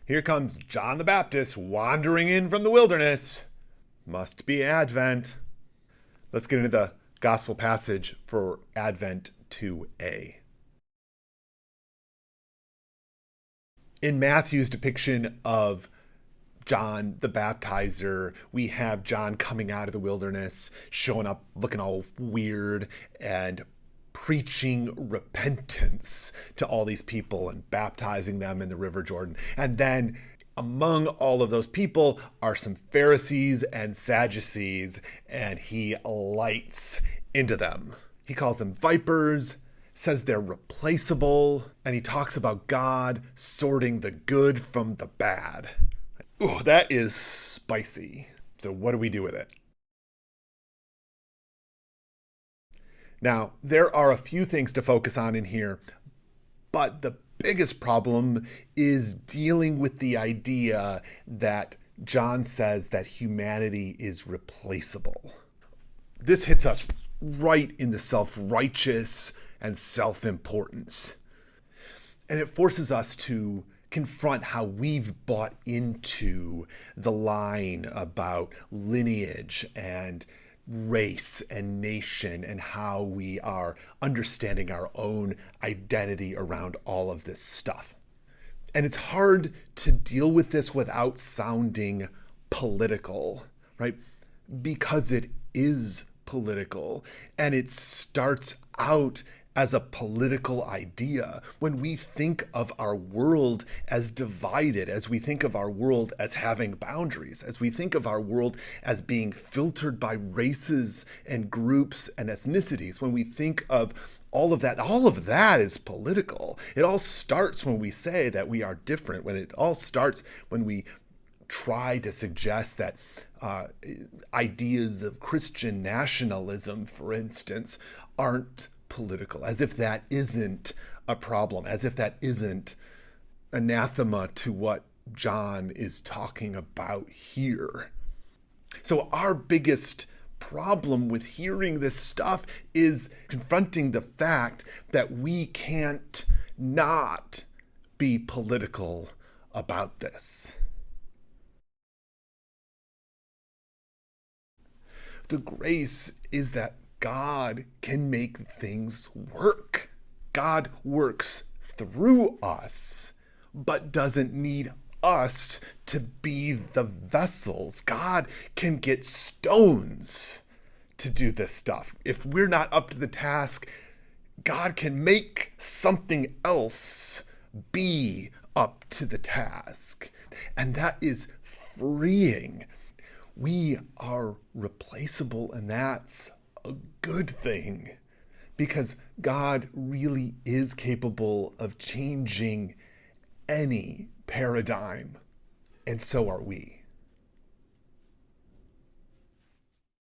Here comes John the Baptist wandering in from the wilderness. Must be Advent. Let's get into the gospel passage for Advent 2a. In Matthew's depiction of John the Baptizer, we have John coming out of the wilderness, showing up looking all weird and preaching repentance to all these people and baptizing them in the River Jordan. And then among all of those people are some Pharisees and Sadducees, and he lights into them. He calls them vipers, says they're replaceable, and he talks about God sorting the good from the bad. Ooh, that is spicy. So what do we do with it? Now, there are a few things to focus on in here, but the biggest problem is dealing with the idea that John says that humanity is replaceable. This hits us right in the self-righteous and self-importance. And it forces us to confront how we've bought into the line about lineage and race and nation and how we are understanding our own identity around all of this stuff. And it's hard to deal with this without sounding political, right? Because it is political, and it starts out as a political idea. When we think of our world as divided, as we think of our world as having boundaries, as we think of our world as being filtered by races and groups and ethnicities, when we think of all of that is political. It all starts when we say that we are different, when it all starts when we try to suggest that ideas of Christian nationalism, for instance, aren't political, as if that isn't a problem, as if that isn't anathema to what John is talking about here. So our biggest problem with hearing this stuff is confronting the fact that we can't not be political about this. The grace is that God can make things work. God works through us, but doesn't need us to be the vessels. God can get stones to do this stuff. If we're not up to the task, God can make something else be up to the task. And that is freeing. We are replaceable, and that's a good thing, because God really is capable of changing any paradigm, and so are we.